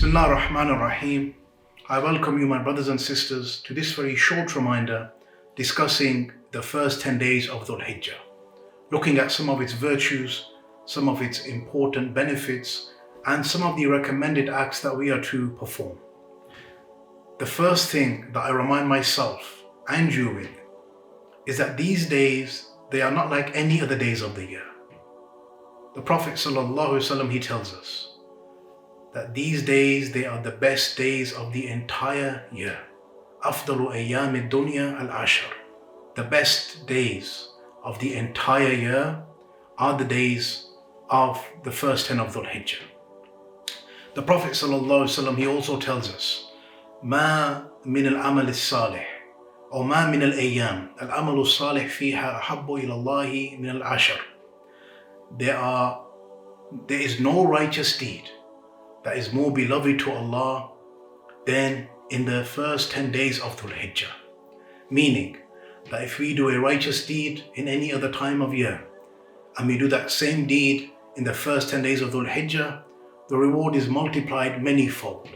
Bismillah ar-Rahman ar-Rahim. I welcome you, my brothers and sisters, to this very short reminder discussing the first 10 days of Dhul-Hijjah, looking at some of its virtues, some of its important benefits, and some of the recommended acts that we are to perform. The first thing that I remind myself and you with is that these days, they are not like any other days of the year. The Prophet ﷺ, he tells us that these days, they are the best days of the entire year. أفضل أيام الدنيا العشر. The best days of the entire year are the days of the first 10 of Dhul-Hijjah. The Prophet ﷺ, he also tells us, ما من العمل الصالح أو ما من الأيام العمل الصالح فيها أحب إلى الله من العشر. There is no righteous deed that is more beloved to Allah than in the first 10 days of Dhul-Hijjah. Meaning that if we do a righteous deed in any other time of year, and we do that same deed in the first 10 days of Dhul-Hijjah, the reward is multiplied manyfold,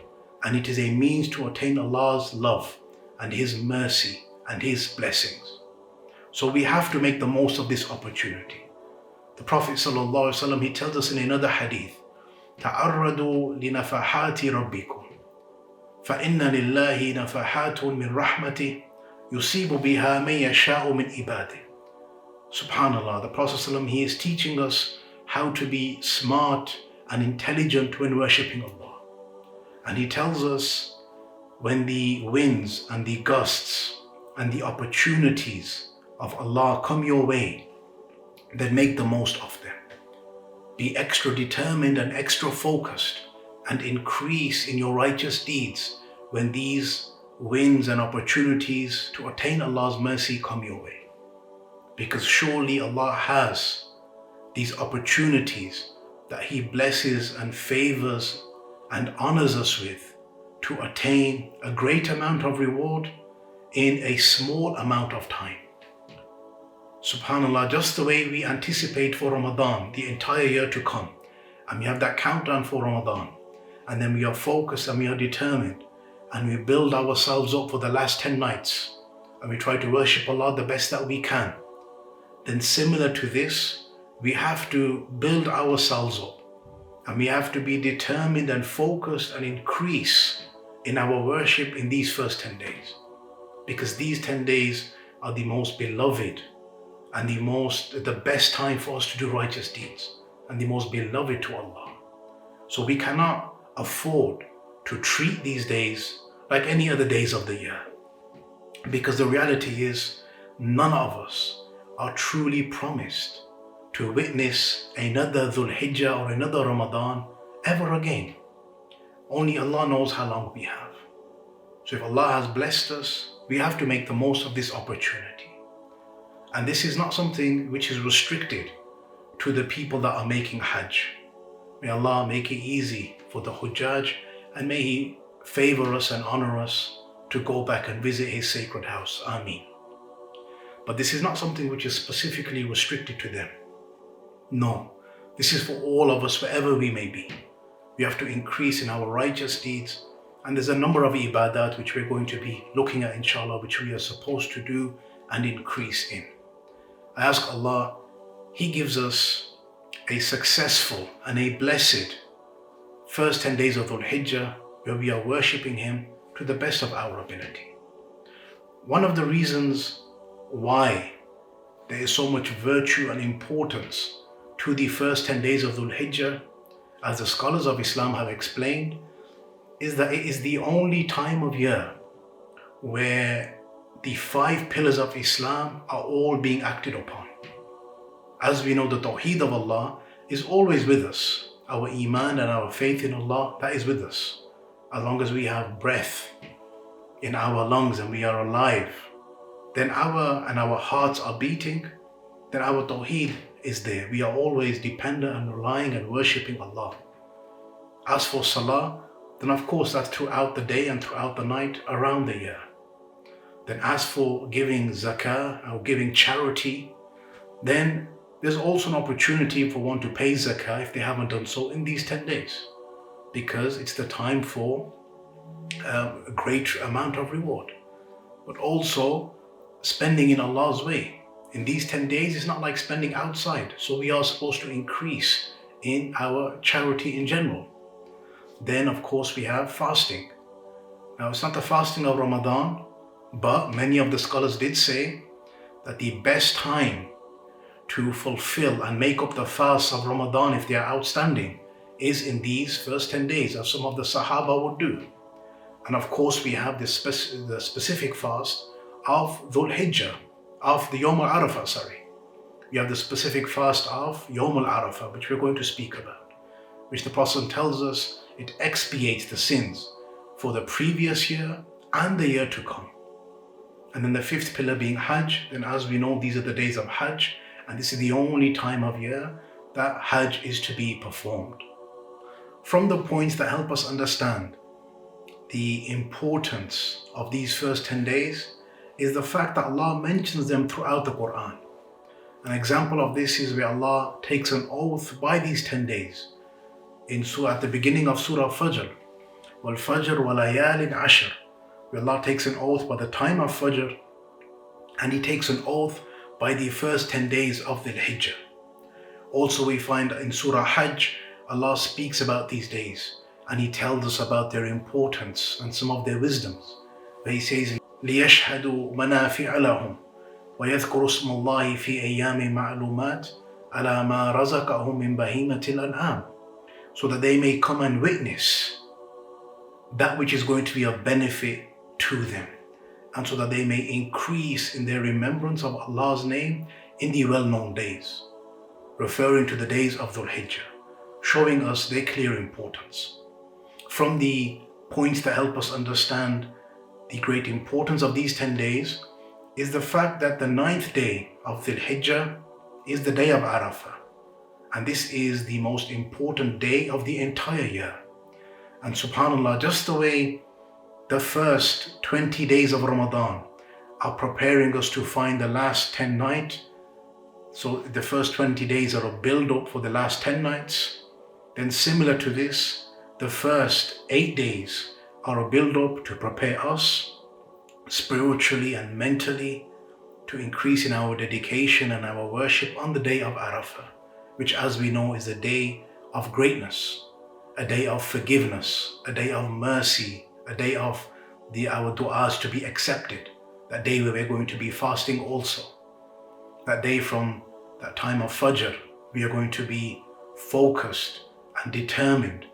and it is a means to attain Allah's love and His mercy and His blessings. So we have to make the most of this opportunity. The Prophet ﷺ, he tells us in another hadith, تعرضوا لنفحات ربكم فإن لله نفحات من رحمته يصيب بها من يشاء من عباده. Subhanallah, the Prophet ﷺ, he is teaching us how to be smart and intelligent when worshipping Allah. And he tells us when the winds and the gusts and the opportunities of Allah come your way, then make the most of them. Be extra determined and extra focused and increase in your righteous deeds when these winds and opportunities to attain Allah's mercy come your way. Because surely Allah has these opportunities that He blesses and favors and honors us with to attain a great amount of reward in a small amount of time. Subhanallah, just the way we anticipate for Ramadan, the entire year to come, and we have that countdown for Ramadan, and then we are focused and we are determined, and we build ourselves up for the last 10 nights, and we try to worship Allah the best that we can. Then similar to this, we have to build ourselves up, and we have to be determined and focused and increase in our worship in these first 10 days. Because these 10 days are the most beloved and the best time for us to do righteous deeds and the most beloved to Allah. So we cannot afford to treat these days like any other days of the year, because the reality is none of us are truly promised to witness another Dhul-Hijjah or another Ramadan ever again. Only Allah knows how long we have. So if Allah has blessed us, we have to make the most of this opportunity. And this is not something which is restricted to the people that are making Hajj. May Allah make it easy for the Hujjaj, and may He favor us and honor us to go back and visit His sacred house. Ameen. But this is not something which is specifically restricted to them. No, this is for all of us, wherever we may be. We have to increase in our righteous deeds, and there's a number of ibadat which we're going to be looking at, inshallah, which we are supposed to do and increase in. I ask Allah, He gives us a successful and a blessed first 10 days of Dhul-Hijjah where we are worshipping Him to the best of our ability. One of the reasons why there is so much virtue and importance to the first 10 days of Dhul-Hijjah, as the scholars of Islam have explained, is that it is the only time of year where the 5 pillars of Islam are all being acted upon. As we know, the Tawheed of Allah is always with us. Our Iman and our faith in Allah, that is with us. As long as we have breath in our lungs and we are alive, then our hearts are beating, then our Tawheed is there. We are always dependent and relying and worshipping Allah. As for Salah, then of course that's throughout the day and throughout the night around the year. Then as for giving zakah or giving charity, then there's also an opportunity for one to pay zakah if they haven't done so in these 10 days. because it's the time for a great amount of reward. But also spending in Allah's way. In these 10 days, it's not like spending outside. So we are supposed to increase in our charity in general. Then, of course, we have fasting. Now, it's not the fasting of Ramadan, but many of the scholars did say that the best time to fulfill and make up the fast of Ramadan, if they are outstanding, is in these first 10 days, as some of the Sahaba would do. And of course, we have the specific fast of Dhul-Hijjah, of the Yawm al-Arafah, We have the specific fast of Yawm al-Arafah, which we're going to speak about, which the Prophet tells us it expiates the sins for the previous year and the year to come. And then the fifth pillar being Hajj. Then as we know, these are the days of Hajj, and this is the only time of year that Hajj is to be performed. From the points that help us understand the importance of these first 10 days is the fact that Allah mentions them throughout the Qur'an. An example of this is where Allah takes an oath by these 10 days. At the beginning of Surah Fajr, وَالْفَجْرِ وَلَيَالٍ عَشْرٍ, where Allah takes an oath by the time of Fajr, and He takes an oath by the first 10 days of Dhul-Hijjah. Also we find in Surah Hajj, Allah speaks about these days, and He tells us about their importance and some of their wisdoms, where He says, لِيَشْهَدُوا مَنَافِعَ لَهُمْ وَيَذْكُرُوا اسْمَ اللَّهِ فِي أَيَّامٍ مَعْلُومَاتٍ عَلَى مَا رَزَقَهُم مِّن بَهِيمَةِ الْأَنْعَامِ, so that they may come and witness that which is going to be of benefit to them, and so that they may increase in their remembrance of Allah's name in the well-known days, referring to the days of Dhul-Hijjah, showing us their clear importance. From the points that help us understand the great importance of these 10 days is the fact that the 9th day of Dhul-Hijjah is the day of Arafah. And this is the most important day of the entire year. And subhanAllah, just the way the first 20 days of Ramadan are preparing us to find the last 10 nights. So the first 20 days are a build-up for the last 10 nights. Then similar to this, the first 8 days are a build-up to prepare us spiritually and mentally to increase in our dedication and our worship on the day of Arafah, which, as we know, is a day of greatness, a day of forgiveness, a day of mercy, a day of our du'as to be accepted, that day where we're going to be fasting also. That day from that time of Fajr, we are going to be focused and determined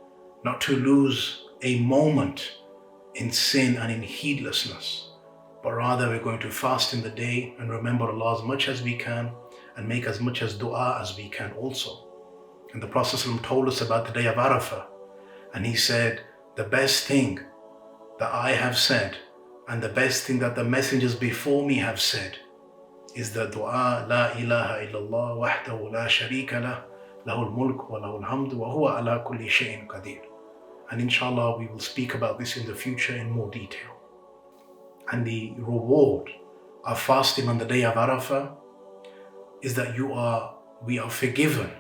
not to lose a moment in sin and in heedlessness, but rather we're going to fast in the day and remember Allah as much as we can and make as much as dua as we can also. And the Prophet ﷺ told us about the day of Arafah, and he said, the best thing that I have said and the best thing that the messengers before me have said is the dua, La ilaha illallah wahdahu la sharika lah, lahul mulk wa lahul hamdu wa huwa ala kulli shay'in qadir. And inshallah we will speak about this in the future in more detail. And the reward of fasting on the day of Arafah is that we are forgiven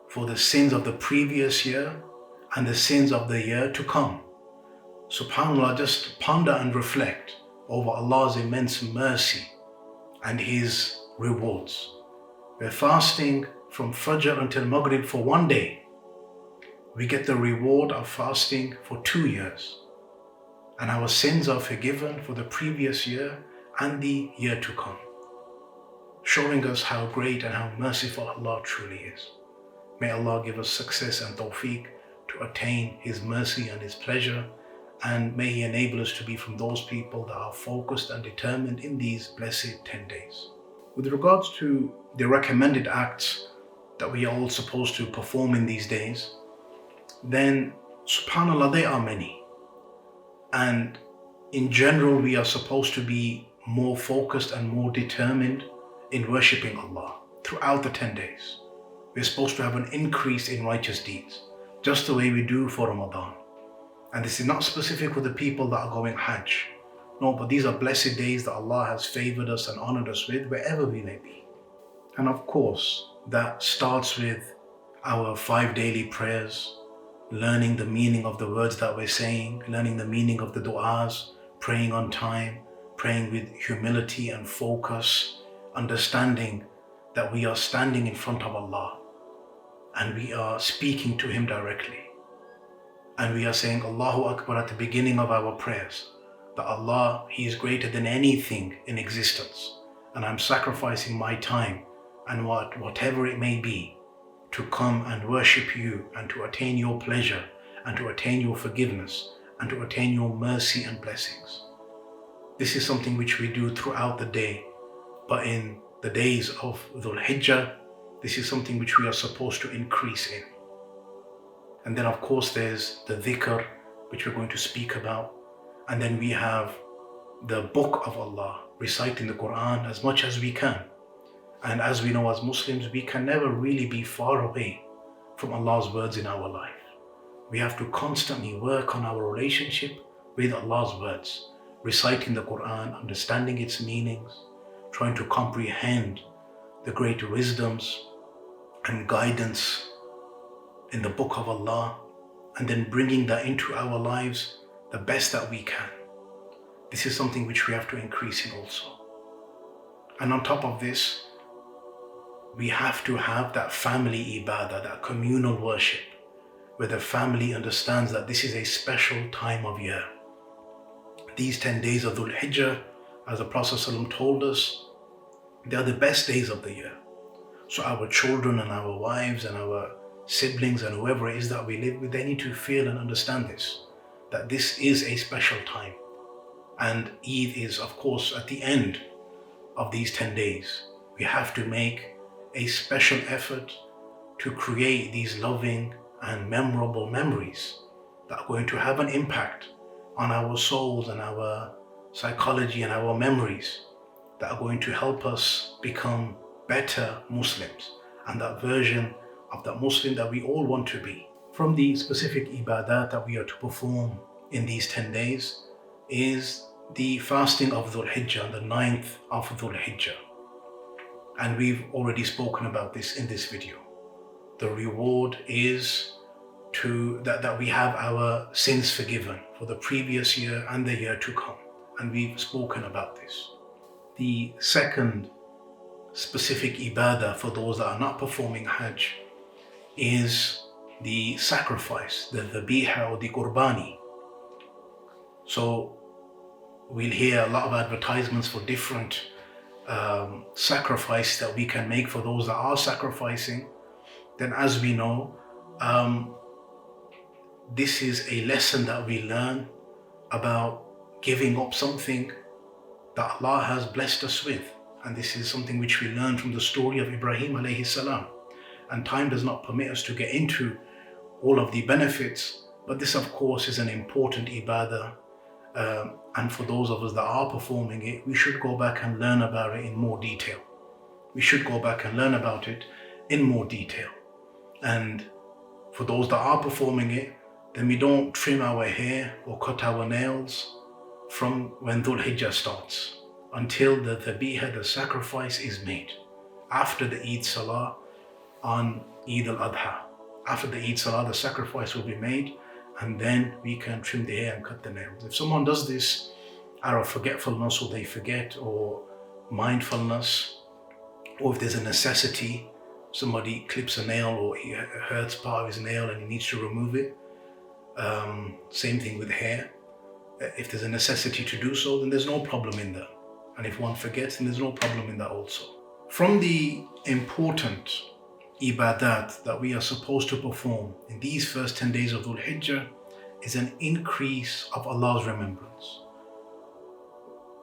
for the sins of the previous year and the sins of the year to come. SubhanAllah, just ponder and reflect over Allah's immense mercy and His rewards. We're fasting from Fajr until Maghrib for 1 day. We get the reward of fasting for 2 years. And our sins are forgiven for the previous year and the year to come, showing us how great and how merciful Allah truly is. May Allah give us success and tawfiq to attain His mercy and His pleasure, and may He enable us to be from those people that are focused and determined in these blessed 10 days. With regards to the recommended acts that we are all supposed to perform in these days, then subhanAllah, they are many. And in general, we are supposed to be more focused and more determined in worshipping Allah throughout the 10 days. We're supposed to have an increase in righteous deeds, just the way we do for Ramadan. And this is not specific for the people that are going Hajj. No, but these are blessed days that Allah has favored us and honored us with wherever we may be. And of course, that starts with our 5 daily prayers, learning the meaning of the words that we're saying, learning the meaning of the du'as, praying on time, praying with humility and focus, understanding that we are standing in front of Allah and we are speaking to Him directly. And we are saying Allahu Akbar at the beginning of our prayers, that Allah, He is greater than anything in existence, and I'm sacrificing my time and whatever it may be to come and worship You and to attain Your pleasure and to attain Your forgiveness and to attain Your mercy and blessings. This is something which we do throughout the day, but in the days of Dhul-Hijjah, this is something which we are supposed to increase in. And then of course there's the Dhikr, which we're going to speak about. And then we have the book of Allah, reciting the Qur'an as much as we can. And as we know as Muslims, we can never really be far away from Allah's words in our life. We have to constantly work on our relationship with Allah's words, reciting the Qur'an, understanding its meanings, trying to comprehend the great wisdoms and guidance in the book of Allah, and then bringing that into our lives the best that we can. This is something which we have to increase in also. And on top of this, we have to have that family ibadah, that communal worship, where the family understands that this is a special time of year. These 10 days of Dhul-Hijjah, as the Prophet ﷺ told us, they are the best days of the year. So our children and our wives and our siblings and whoever it is that we live with, they need to feel and understand this, that this is a special time. And Eid is, of course, at the end of these 10 days. We have to make a special effort to create these loving and memorable memories that are going to have an impact on our souls and our psychology and our memories, that are going to help us become better Muslims and that version of that Muslim that we all want to be. From the specific ibadat that we are to perform in these 10 days is the fasting of Dhul-Hijjah, the 9th of Dhul-Hijjah. And we've already spoken about this in this video. The reward is that we have our sins forgiven for the previous year and the year to come. And we've spoken about this. The second specific ibadah for those that are not performing Hajj is the sacrifice, the dhabiha or the qurbani. So we'll hear a lot of advertisements for different sacrifice that we can make for those that are sacrificing. Then, as we know, this is a lesson that we learn about giving up something that Allah has blessed us with. And this is something which we learn from the story of Ibrahim alayhi salam. And time does not permit us to get into all of the benefits, but this of course is an important ibadah. And for those of us that are performing it, we should go back and learn about it in more detail. We should go back and learn about it in more detail. And for those that are performing it, then we don't trim our hair or cut our nails from when Dhul-Hijjah starts until the dhabiha, the sacrifice, is made. After the Eid Salah on Eid al-Adha. After the Eid Salah, the sacrifice will be made, and then we can trim the hair and cut the nails. If someone does this out of forgetfulness, or they forget, or mindfulness, or if there's a necessity, somebody clips a nail or he hurts part of his nail and he needs to remove it, same thing with hair. If there's a necessity to do so, then there's no problem in that. And if one forgets, then there's no problem in that also. From the important ibadat that we are supposed to perform in these first 10 days of Dhul-Hijjah is an increase of Allah's remembrance.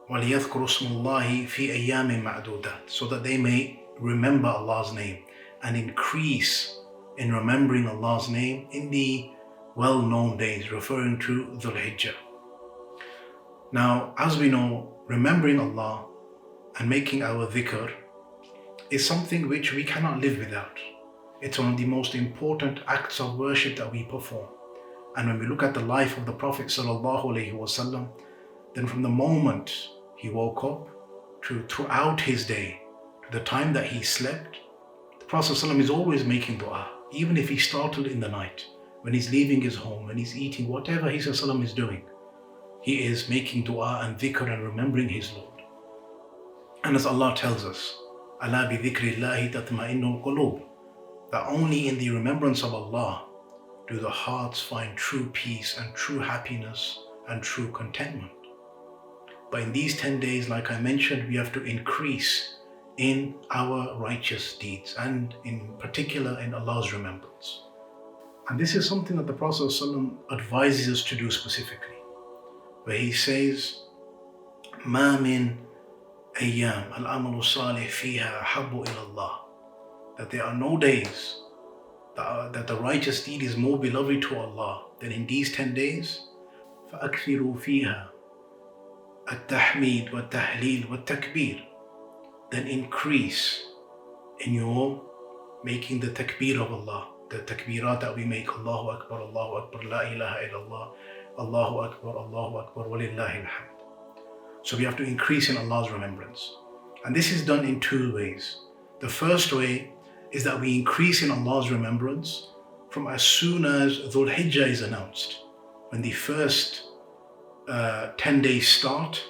وَلِيَذْكُرُوا اسْمَ اللَّهِ فِي أَيَّامٍ مَعْدُودَاتٍ, so that they may remember Allah's name and increase in remembering Allah's name in the well-known days, referring to Dhul-Hijjah. Now, as we know, remembering Allah and making our dhikr is something which we cannot live without. It's one of the most important acts of worship that we perform. And when we look at the life of the Prophet ﷺ, then from the moment he woke up to throughout his day, to the time that he slept, the Prophet ﷺ is always making dua, even if he startled in the night. when he's leaving his home, when he's eating, whatever he is doing, he is making dua and dhikr and remembering his Lord. And as Allah tells us, Ala bi dhikrillahi tatma'innul qulub, that only in the remembrance of Allah do the hearts find true peace and true happiness and true contentment. But in these 10 days, like I mentioned, we have to increase in our righteous deeds and in particular in Allah's remembrance. And this is something that the Prophet ﷺ advises us to do specifically, where he says, مَا مِنْ أَيَّامٍ الْعَمَلُ الصَّالِحِ فِيهَا أَحَبُّ إِلَى اللَّهِ, that there are no days that the righteous deed is more beloved to Allah than in these 10 days. فَأَكْثِرُوا فِيهَا التَّحْمِيدِ وَالتَّهْلِيلِ وَالتَّكْبِيرِ, then increase in your making the takbir of Allah, the takbirat that we make, Allahu Akbar, La ilaha illallah, Allahu Akbar, walillahi alhamd. So we have to increase in Allah's remembrance. And this is done in two ways. The first way is that we increase in Allah's remembrance from as soon as Dhul-Hijjah is announced. When the first 10 days start,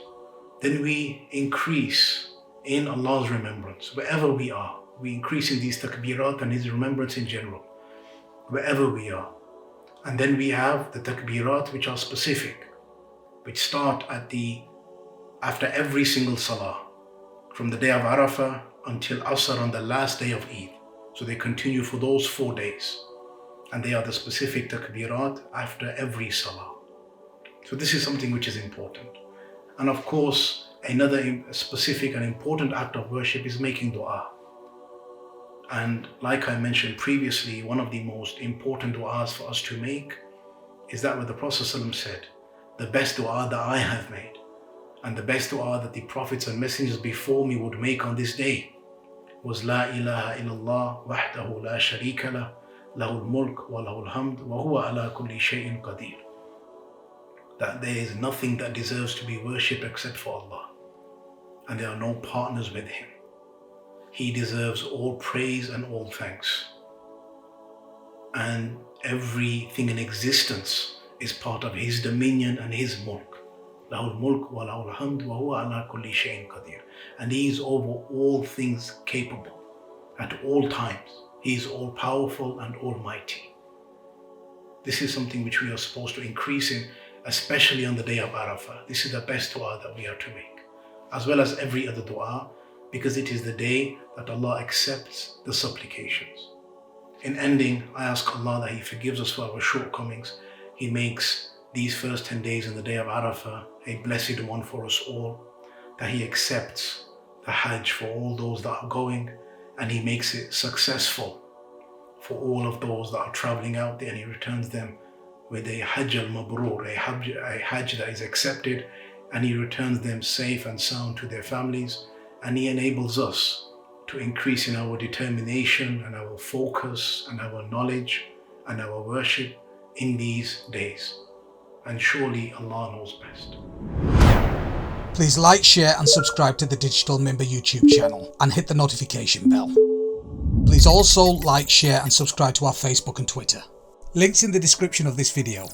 then we increase in Allah's remembrance. Wherever we are, we increase in these takbirat and His remembrance in general, wherever we are. And then we have the takbirat which are specific, which start after every single salah, from the day of Arafah until Asr on the last day of Eid. So they continue for those 4 days. And they are the specific takbirat after every salah. So this is something which is important. And of course, another specific and important act of worship is making dua. And like I mentioned previously, one of the most important du'as for us to make is that what the Prophet ﷺ said, the best dua that I have made, and the best dua that the prophets and messengers before me would make on this day was La ilaha illallah wahdahu la sharika lah, lahul mulk wa lahul hamd wa huwa ala kulli shay'in qadir. That there is nothing that deserves to be worshipped except for Allah, and there are no partners with Him. He deserves all praise and all thanks. And everything in existence is part of His dominion and His mulk. Lahul mulk wa lahul hamd wa huwa ala kulli shay'in qadir. And He is over all things capable at all times. He is all powerful and almighty. This is something which we are supposed to increase in, especially on the day of Arafah. This is the best dua that we are to make, as well as every other dua, because it is the day that Allah accepts the supplications. In ending, I ask Allah that He forgives us for our shortcomings. He makes these first 10 days in the day of Arafah a blessed one for us all, that He accepts the Hajj for all those that are going, and He makes it successful for all of those that are traveling out there, and He returns them with a Hajj al-Mabrur, a Hajj that is accepted, and He returns them safe and sound to their families, and He enables us to increase in our determination and our focus and our knowledge and our worship in these days. And surely Allah knows best. Please like, share and subscribe to the Digital Member YouTube channel and hit the notification bell. Please also like, share and subscribe to our Facebook and Twitter. Links in the description of this video.